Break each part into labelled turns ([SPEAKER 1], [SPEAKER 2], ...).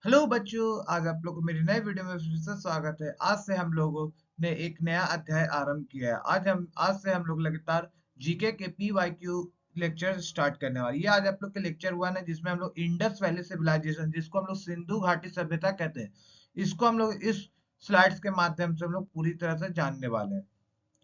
[SPEAKER 1] Hello बच्चों, आज आप लोग को मेरी नई वीडियो में फिर से स्वागत है। आज से हम लोगों ने एक नया अध्याय आरंभ किया है। आज से हम लोग लगातार जीके के पीवाईक्यू लेक्चर स्टार्ट करने वाले। ये आज आप लोग के लेक्चर 1 है, जिसमें हम लोग इंडस वैली सिविलाइजेशन, जिसको हम लोग सिंधु घाटी सभ्यता कहते हैं, इसको हम लोग इस स्लाइड्स के माध्यम से हम लोग पूरी तरह से जानने वाले हैं।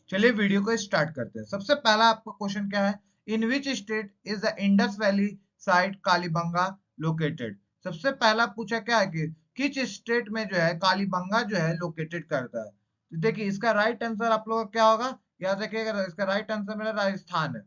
[SPEAKER 1] चलिए वीडियो को स्टार्ट करते हैं। सबसे पहला आपका क्वेश्चन क्या है? In which state is the Indus valley site Kalibanga located? सबसे पहला पूछा क्या है कि किस स्टेट में जो है कालीबंगा जो है लोकेटेड करता है। तो देखिए इसका राइट आंसर आप लोगों का क्या होगा, याद रखिएगा। इसका राइट आंसर मेरा राजस्थान है।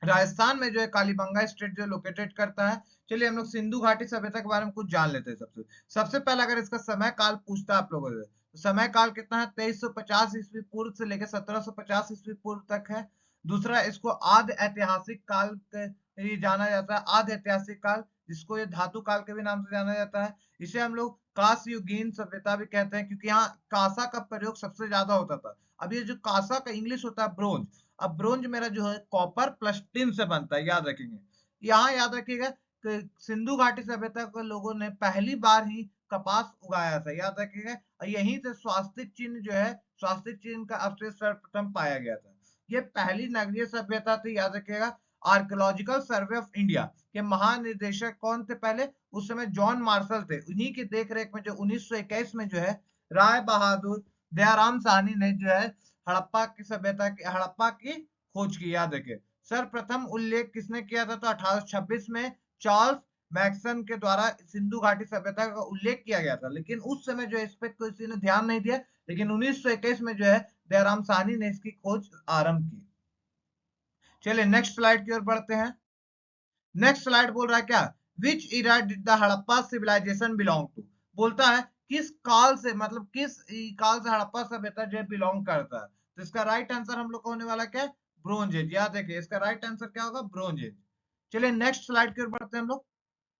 [SPEAKER 1] राजस्थान में जो है कालीबंगा स्टेट जो लोकेटेड करता है। चलिए हम लोग सिंधु घाटी सभ्यता के बारे में कुछ जान लेते हैं। सबसे सबसे पहले अगर इसका समय काल पूछता है आप लोगों से, तो समय काल कितना है? 2350 ईस्वी पूर्व से लेकर 1750 ईस्वी पूर्व तक है। दूसरा, इसको आद्य ऐतिहासिक काल के लिए जाना जाता है। आद्य ऐतिहासिक काल, जिसको ये धातु काल के भी नाम से जाना जाता है। इसे हम लोग कांस्य युगीन सभ्यता भी कहते हैं, क्योंकि यहाँ कांसा का प्रयोग सबसे ज्यादा होता था। अब ये जो कांसा का इंग्लिश होता है ब्रोंज। अब ब्रोंज मेरा जो है कॉपर प्लस टिन से बनता है, याद रखेंगे। यहाँ याद रखिएगा कि सिंधु घाटी सभ्यता के लोगों ने पहली बार ही कपास उगाया था, याद रखिएगा। और यहीं से स्वास्तिक चिन्ह जो है, स्वास्तिक चिन्ह का अवशेष सर्वप्रथम पाया गया था। ये पहली नगरीय सभ्यता थी, याद रखिएगा। आर्कियोलॉजिकल सर्वे ऑफ इंडिया के महानिदेशक कौन थे पहले? उस समय जॉन मार्शल थे। उन्हीं की देखरेख में जो 1921 में जो है राय बहादुर दयाराम साहनी ने जो है हड़प्पा की खोज की, याद रखे। सर्वप्रथम उल्लेख किसने किया था? तो 1826 में चार्ल्स मैक्सन के द्वारा सिंधु घाटी सभ्यता का उल्लेख किया गया था, लेकिन उस समय जो इस पे किसी ने ध्यान नहीं दिया। लेकिन 1921 में जो है दयाराम साहनी ने इसकी खोज आरंभ की। चलिए नेक्स्ट स्लाइड की ओर बढ़ते हैं। नेक्स्ट स्लाइड बोल रहा है क्या? Which era did the Harappa civilization belong to? बोलता है किस काल से, मतलब किस काल से हड़प्पा सभ्यता जो है बिलोंग करता है। तो इसका राइट आंसर हम लोग को होने वाला क्या है? Bronze as. याद रखिए इसका राइट आंसर क्या होगा? Bronze as. चलिए नेक्स्ट स्लाइड की ओर बढ़ते हैं हम लोग।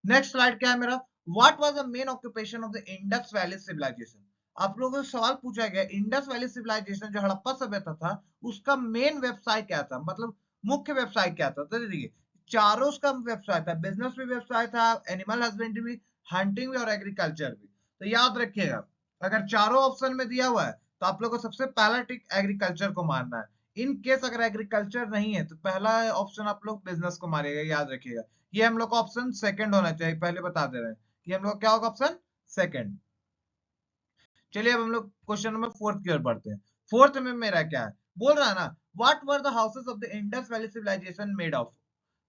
[SPEAKER 1] नेक्स्ट स्लाइड क्या है मेरा? What was the main occupation of the Indus valley civilization? आप लोगों से सवाल पूछा गया, इंडस वैली सिविलाइजेशन जो हड़प्पा सभ्यता था, उसका मेन व्यवसाय क्या था, मतलब मुख्य व्यवसाय क्या था? तो देखिए चारों उसका व्यवसाय था। बिजनेस भी व्यवसाय था, एनिमल हस्बेंड्री भी, हंटिंग भी और एग्रीकल्चर भी। तो याद रखिएगा, अगर चारों ऑप्शन में दिया हुआ है तो आप लोग को सबसे पहला टिक एग्रीकल्चर को मारना है। इन केस अगर एग्रीकल्चर नहीं है तो पहला ऑप्शन आप लोग बिजनेस को मारिएगा, याद रखिएगा। ये हम लोग का ऑप्शन सेकंड होना चाहिए, पहले बता दे रहे हैं कि हम लोग क्या होगा? Option second. चलिए अब हम लोग क्वेश्चन नंबर 4 की ओर बढ़ते हैं। फोर्थ में मेरा क्या है? बोल रहा है ना, what were the houses of the Indus valley civilization made of?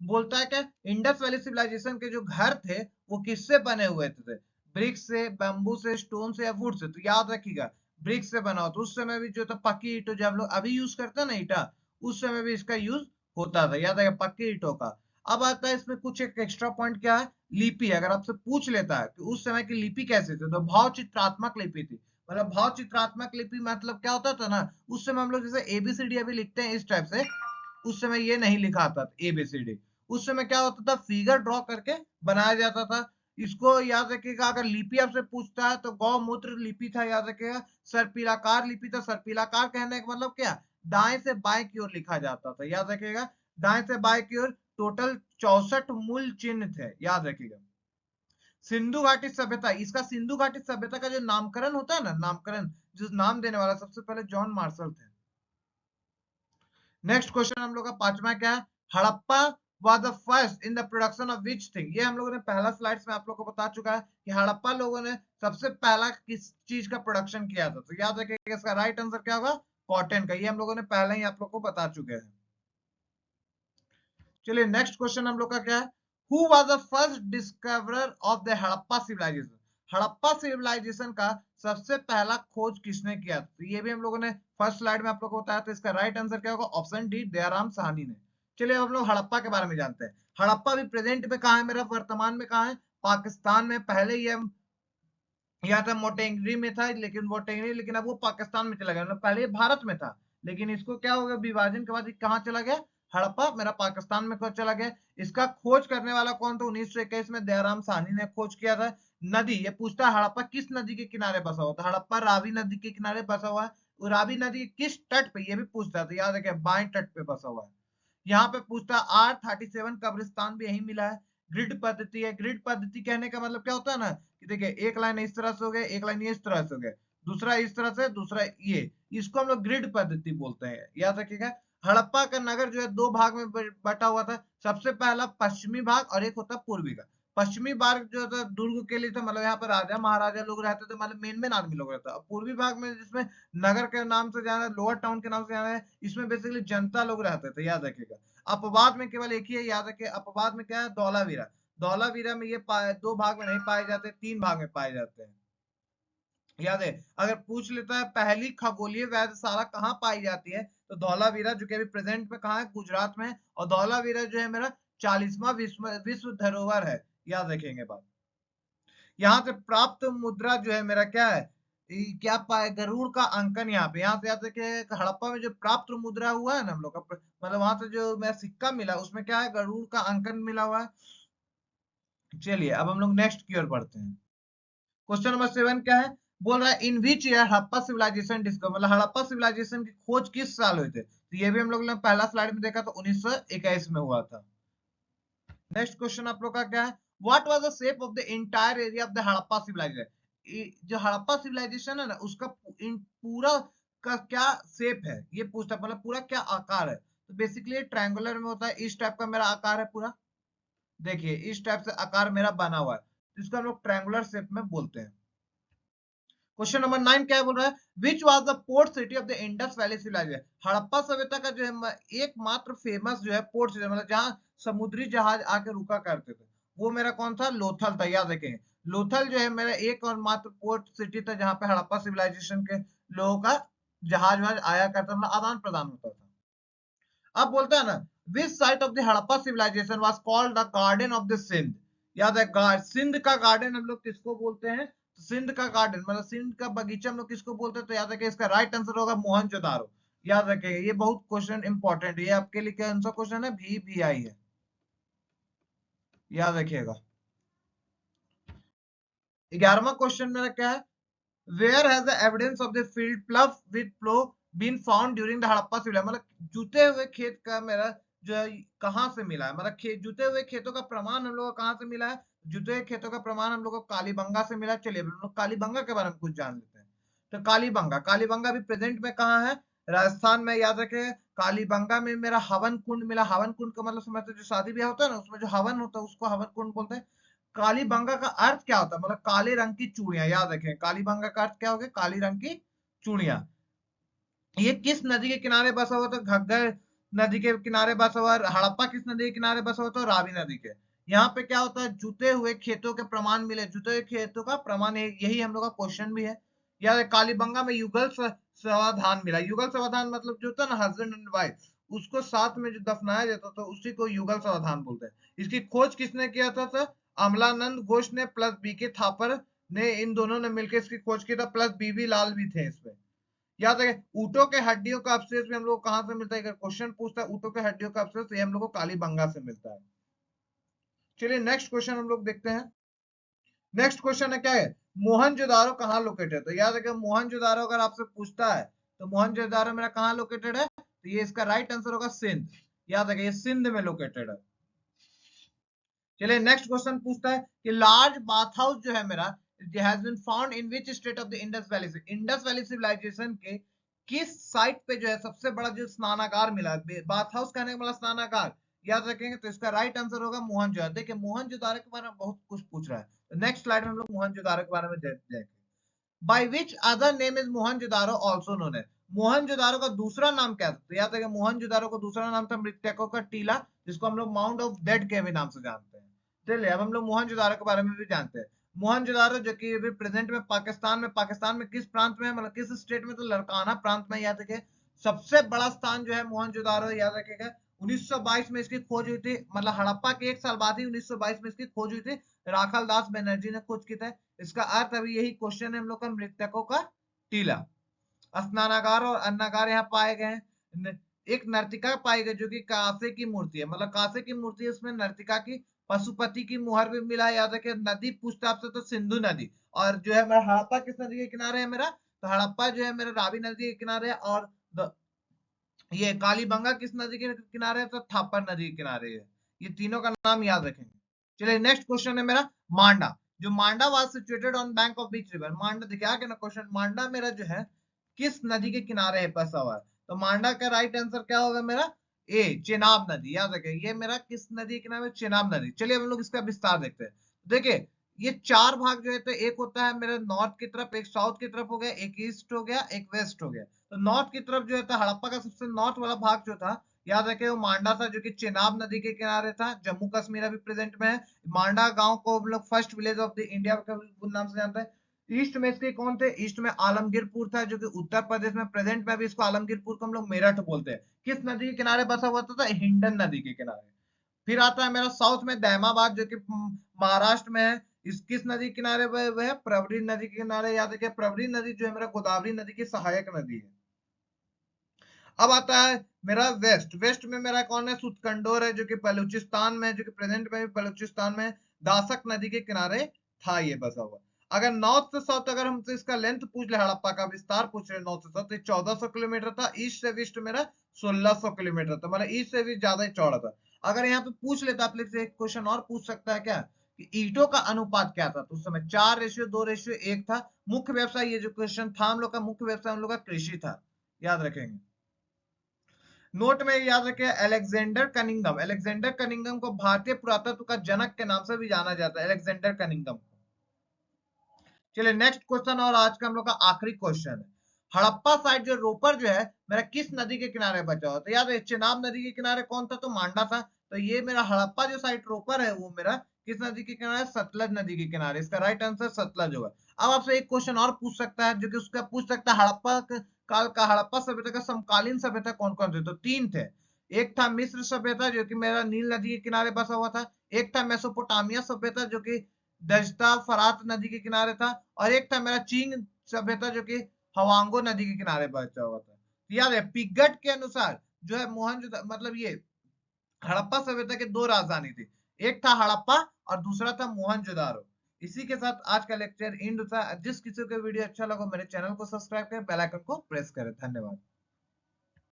[SPEAKER 1] बोलता है क्या इंडस वैली सिविलाइजेशन के जो घर थे वो किससे बने हुए थे? ब्रिक से, बैम्बू से, स्टोन से या वुड से? तो याद रखिएगा ब्रिक से बना हो। तो उस समय भी जो था पक्की ईंटों, जो हम लोग अभी यूज करते हैं ना ईटा, उस समय भी इसका यूज होता था, याद रखिएगा, पक्की ईंटों का। अब आता है इसमें कुछ एक एक्स्ट्रा पॉइंट क्या है? लिपि। अगर आपसे पूछ लेता है कि उस समय की लिपि कैसे थी, तो भाव चित्रात्मक लिपि थी। मतलब भाव चित्रात्मक लिपि मतलब क्या होता था ना, उस समय हम लोग जैसे एबीसीडी अभी लिखते हैं इस टाइप से, उस समय ये नहीं लिखा था एबीसीडी। उस समय क्या होता था? फिगर ड्रॉ करके बनाया जाता था। इसको याद रखिएगा, अगर लिपि आपसे पूछता है तो गौमूत्र लिपि था, याद रखिएगा। सर्पिलाकार लिपि था। सर्पिलाकार कहने का मतलब क्या? दाएं से बाएं की ओर लिखा जाता था, याद रखिएगा। दाएं से बाएं की ओर टोटल 64 मूल चिन्ह थे, याद रखिएगा। सिंधु घाटी सभ्यता, इसका सिंधु घाटी सभ्यता का जो नामकरण होता है ना, नामकरण, जो नाम देने वाला सबसे पहले जॉन मार्शल थे। नेक्स्ट क्वेश्चन हम लोग का पांचवा क्या है? Harappa was the first in the production of which thing? ये हम लोगों ने पहला स्लाइड्स में आप लोग को बता चुका है कि हड़प्पा लोगों ने सबसे पहला किस चीज का प्रोडक्शन किया था। तो याद रखिएगा इसका राइट आंसर क्या होगा? कॉटन का। ये हम लोगों ने पहले ही आप लोग को बता चुके हैं। चलिए नेक्स्ट क्वेश्चन हम लोग का क्या है? Who was the first discoverer of the Harappa civilization? Harappa civilization का सबसे पहला खोज किसने किया? तो ये भी हम लोगों ने फर्स्ट स्लाइड में आप लोग को बताया। तो इसका राइट आंसर क्या होगा? ऑप्शन डी, दयाराम साहनी ने। चलिए हम लोग हड़प्पा के बारे में जानते हैं। हड़प्पा भी प्रेजेंट में कहाँ है मेरा? वर्तमान में कहाँ है? पाकिस्तान में। पहले ये यहाँ था मोटेंगरी में था, लेकिन मोटेंगरी, लेकिन अब वो पाकिस्तान में चला गया। मतलब पहले भारत में था, लेकिन इसको क्या हो गया? विभाजन के बाद कहाँ चला गया? हड़प्पा मेरा पाकिस्तान में चला गया। इसका खोज करने वाला कौन था? 1921 में दयाराम साहनी ने खोज किया था। नदी, ये पूछता है हड़प्पा किस नदी के किनारे बसा हुआ था? हड़प्पा रावी नदी के किनारे बसा हुआ है। रावी नदी के किस तट पे? ये भी पूछता है, तो याद रखिए बाएं तट पे बसा हुआ है। यहाँ पे पूछता है R37 कब्रिस्तान भी यही मिला है। ग्रिड पद्धति है। ग्रिड पद्धति कहने का मतलब क्या होता है ना, देखिए एक लाइन इस तरह से हो गया, एक लाइन इस तरह से हो गया, दूसरा इस तरह से, दूसरा ये, इसको हम लोग ग्रिड पद्धति बोलते हैं, याद रखिएगा। हड़प्पा का नगर जो है दो भाग में बटा हुआ था। सबसे पहला पश्चिमी भाग और एक होता पूर्वी का। पश्चिमी भाग जो था दुर्ग के लिए था, मतलब यहाँ पर राजा महाराजा लोग रहते थे, मतलब मेन मेन आदमी लोग रहता। पूर्वी भाग में जिसमें नगर के नाम से जाना है, लोअर टाउन के नाम से जाना है, इसमें बेसिकली जनता लोग रहते थे, याद रखिएगा। अपवाद में केवल एक ही है, याद रखिए, अपवाद में क्या है, धौलावीरा। धौलावीरा में ये दो भाग में नहीं पाए जाते, तीन भाग में पाए जाते हैं, याद है। अगर पूछ लेता है पहली खगोलीय वेधशाला कहाँ पाई जाती है, तो धौलावीरा, जो कि अभी प्रेजेंट में कहाँ है, गुजरात में है। और धौलावीरा जो है मेरा 40वां विश्व धरोहर है, याद रखेंगे बात। यहाँ से प्राप्त मुद्रा जो है मेरा क्या है, क्या पाए, गरुड़ का अंकन। यहाँ पे, यहाँ से याद रखिए, हड़प्पा में जो प्राप्त मुद्रा हुआ है ना हम लोग का, मतलब वहां से जो मेरा सिक्का मिला, उसमें क्या है, गरुड़ का अंकन मिला हुआ है। चलिए अब हम लोग नेक्स्ट की ओर बढ़ते हैं। क्वेश्चन नंबर 7 क्या है, बोल रहा है in which year Harappa civilization discover, मतलब हड़प्पा सिविलाइजेशन की खोज किस साल हुई थी। तो ये भी हम लोग ने पहला स्लाइड में देखा, तो 1921 में हुआ था। नेक्स्ट क्वेश्चन आप लोग का क्या है, what was the shape of the entire area of the Harappa civilization. जो हड़प्पा सिविलाइजेशन है ना, उसका पूरा का क्या शेप है, ये पूछता, मतलब पूरा क्या आकार है। तो बेसिकली ट्रायंगुलर में होता है, इस टाइप का मेरा आकार है पूरा। देखिए इस टाइप से आकार मेरा बना हुआ है, तो इसको हम लोग ट्रायंगुलर शेप में बोलते हैं। क्वेश्चन नंबर 9 क्या बोल रहा है, which was the port city of the Indus valley civilization. Harappa सभ्यता का जो है एकमात्र फेमस जो है पोर्ट सिटी, मतलब जहां समुद्री जहाज आके रुका करते थे, वो मेरा कौन था, लोथल था, याद रखेंगे। लोथल जो है मेरा एक और मात्र पोर्ट सिटी था, जहां पे हड़प्पा सिविलाइजेशन के लोगों का जहाज वहाज आया करता था, मतलब आदान प्रदान होता था। अब बोलता है ना, which site of the Harappa civilization was called the garden of the Sindh. याद है, सिंध का गार्डन हम लोग किसको बोलते हैं, तो सिंध का गार्डन मतलब सिंध का बगीचा हम लोग किसको बोलते हैं, तो याद रखिए इसका राइट आंसर होगा मोहनजोदारो। याद रखिएगा, ये बहुत क्वेश्चन इंपॉर्टेंट है, ये आपके लिए क्या आंसर क्वेश्चन है, VVI है, याद रखिएगा। 11वां क्वेश्चन मेरा क्या है, where has the evidence of the field plough with flow been found during the Harappa civilization, मतलब जूते हुए खेत का मेरा जो है कहां से मिला है, मतलब जूते हुए खेतों का प्रमाण हम लोग को कहां से मिला है, जूते हुए खेतों का प्रमाण हम लोग को कालीबंगा से मिला। चलिए हम लोग कालीबंगा के बारे में कुछ जान लेते हैं। तो कालीबंगा, कालीबंगा भी प्रेजेंट में कहाँ है, राजस्थान में, याद रखे। कालीबंगा में मेरा हवन कुंड मिला। हवन कुंड का मतलब समझते, जो शादी ब्याह होता है ना, उसमें जो हवन होता है उसको हवन कुंड बोलते हैं। कालीबंगा का अर्थ क्या होता है, मतलब काले रंग की चूड़ियां, याद रखें, कालीबंगा का अर्थ क्या हो गया, काली रंग की चूड़ियां। ये किस नदी के किनारे बसा हुआ था, घग्गर नदी के किनारे बसा हुआ। हड़प्पा किस नदी के किनारे बसा हुआ था, रावी नदी के। यहाँ पे क्या होता है, जुते हुए खेतों के प्रमाण मिले, जुते हुए खेतों का प्रमाण, यही हम लोग का क्वेश्चन भी है। याद है, कालीबंगा में युगल समाधान मिला। युगल समाधान मतलब जो होता है ना, हस्बैंड एंड वाइफ, उसको साथ में जो दफनाया जाता था उसी को युगल समाधान बोलते हैं। इसकी खोज किसने किया था, अमलानंद घोष ने प्लस BK थापर ने, इन दोनों ने मिलकर इसकी खोज की था, प्लस BV लाल भी थे इसमें। याद रखें, ऊँटों के हड्डियों का अवशेष भी हम लोग कहां से मिलता है, अगर क्वेश्चन पूछता है ऊँटों के हड्डियों का अवशेष, तो ये हम लोग को कालीबंगा से मिलता है। चलिए नेक्स्ट क्वेश्चन हम लोग देखते हैं। नेक्स्ट क्वेश्चन है क्या है, मोहनजोदारो कहाँ लोकेटेड है। तो याद रखें, मोहनजोदारो अगर आपसे पूछता है तो मोहनजोदारो मेरा कहाँ लोकेटेड है, तो ये इसका राइट आंसर होगा सिंध। याद रखें, ये सिंध में लोकेटेड है। चलिए नेक्स्ट क्वेश्चन पूछता है कि लार्ज बाथ हाउस जो है मेरा has been found in which state of the Indus valley. Indus valley civilization के किस साइट पे जो है सबसे बड़ा जो स्नानागार मिला, बाथ हाउस कहने का मतलब स्नानागार, याद रखेंगे। तो इसका राइट आंसर होगा मोहनजोदारो। देखिए मोहनजोदारो के बारे में बहुत कुछ पूछ रहा है, तो नेक्स्ट स्लाइड में हम लोग मोहनजोदारो के बारे में देखेंगे। By which other name is Mohenjodaro also known है। मोहनजोदारो का दूसरा नाम क्या था, तो याद रखें, मोहनजोदारो का दूसरा नाम था मृतकों का टीला, जिसको हम लोग माउंट ऑफ डेड के भी नाम से जानते हैं। चलिए अब हम लोग मोहनजोदारो के बारे में भी जानते हैं। मोहनजोदारो जो कि अभी प्रेजेंट में पाकिस्तान में किस प्रांत में है, मतलब किस स्टेट में, तो लड़काना प्रांत में। याद रखे, सबसे बड़ा स्थान जो है मोहनजोदारो, याद रखेगा। 1922 में इसकी खोज हुई थी, मतलब हड़प्पा के एक साल बाद ही 1922 में इसकी खोज हुई थी। राखाल दास बनर्जी ने खोज की थी। इसका अर्थ अभी यही क्वेश्चन है हम लोग का, मृतकों का टीला। स्नानागार और अन्नागार यहाँ पाए गए हैं। एक नर्तिका पाई गई जो कि कांसे की मूर्ति है, मतलब कांसे की मूर्ति है, उसमें नर्तिका की पशुपति की मुहर भी मिला है। याद रखिए, नदी पूछता आपसे तो सिंधु नदी। और जो है मेरा हड़प्पा किस नदी के किनारे है मेरा, तो हड़प्पा जो है मेरा रावी नदी के किनारे है। और ये कालीबंगा किस नदी के किनारे है, तो थापर नदी के किनारे है। ये तीनों का नाम याद रखेंगे। चलिए नेक्स्ट क्वेश्चन है मेरा, मांडा। जो Manda was situated on bank of Beas river. Manda देखिए आगे ना क्वेश्चन, मांडा मेरा जो है किस नदी के किनारे है बसा हुआ है, तो मांडा का राइट आंसर क्या होगा मेरा ए, चेनाब नदी। याद रखें ये मेरा किस नदी के नाम है, चेनाब नदी। चलिए हम लोग इसका विस्तार देखते हैं। देखिए ये चार भाग जो है, तो एक होता है मेरा नॉर्थ की तरफ, एक साउथ की तरफ हो गया, एक ईस्ट हो गया, एक वेस्ट हो गया। तो नॉर्थ की तरफ जो है था हड़प्पा का सबसे नॉर्थ वाला भाग जो था, याद रखे वो मांडा था, जो कि चेनाब नदी के किनारे था। जम्मू कश्मीर अभी प्रेजेंट में है। मांडा गांव को हम लोग first village of the India के नाम से जानते हैं। ईस्ट में इसके कौन थे, ईस्ट में आलमगीरपुर था, जो कि उत्तर प्रदेश में प्रेजेंट में भी इसको आलमगीरपुर को हम लोग मेरठ बोलते हैं। किस नदी के किनारे बसा हुआ था, हिंडन नदी के किनारे। फिर आता है मेरा साउथ में दहमाबाद, जो कि महाराष्ट्र में है। इस किस नदी के किनारे वह है, प्रवरी नदी के किनारे। याद रखिए प्रवरी नदी जो है मेरा गोदावरी नदी की सहायक नदी है। अब आता है मेरा वेस्ट। वेस्ट में मेरा कौन है, सुतकंडोर है, जो कि बलूचिस्तान में, जो कि प्रेजेंट में भी बलूचिस्तान में दासक नदी के किनारे था ये बसा हुआ। अगर नॉर्थ से साउथ अगर हमसे इसका लेंथ पूछ ले, हड़प्पा का विस्तार पूछ रहे नॉर्थ से साउथ, तो 1400 किलोमीटर था। ईस्ट से वेस्ट मेरा 1600 किलोमीटर था, मतलब ईस्ट से भी ज्यादा ही चौड़ा था। अगर यहाँ पे पूछ लेता आप लोग से एक क्वेश्चन और पूछ सकता है क्या, कि ईंटों का अनुपात क्या था, तो उस समय 4:2:1 था। मुख्य व्यवसाय, ये जो क्वेश्चन था हम लोग का, मुख्य व्यवसाय हम लोग का कृषि था, याद रखेंगे। नोट में याद रखिए अलेक्जेंडर कनिंगम। अलेक्जेंडर कनिंगम को भारतीय पुरातत्व का जनक के नाम से भी जाना जाता है, अलेक्जेंडर कनिंगम। चलिए नेक्स्ट क्वेश्चन, और आज का हम लोग का आखिरी क्वेश्चन है। हड़प्पा साइट जो रोपर जो है मेरा किस नदी के किनारे बचा हुआ, तो याद है चेनाब नदी के किनारे कौन था, तो मांडा था। तो ये मेरा हड़प्पा जो साइट रोपर है वो मेरा किस नदी के किनारे, सतलज नदी के किनारे। इसका राइट आंसर सतलज होगा। अब आपसे एक क्वेश्चन और पूछ सकता है, जो कि उसका पूछ सकता है हड़प्पा काल का, हड़प्पा सभ्यता का समकालीन सभ्यता कौन कौन थे, तो तीन थे। एक था मिस्र सभ्यता, जो कि मेरा नील नदी के किनारे बसा हुआ था। एक था मेसोपोटामिया सभ्यता, जो कि दजता फरात नदी के किनारे था। और एक था मेरा चीन सभ्यता, जो कि हवांगो नदी के किनारे बचा हुआ था। याद है पिगट के अनुसार जो है मोहनजोदड़ो, मतलब ये हड़प्पा सभ्यता के दो राजधानी थी, एक था हड़प्पा और दूसरा था मोहनजोदारो। इसी के साथ आज का लेक्चर एंड होता है। जिस किसी को वीडियो अच्छा लगा मेरे चैनल को सब्सक्राइब करें, बेल आइकन को प्रेस करें। धन्यवाद।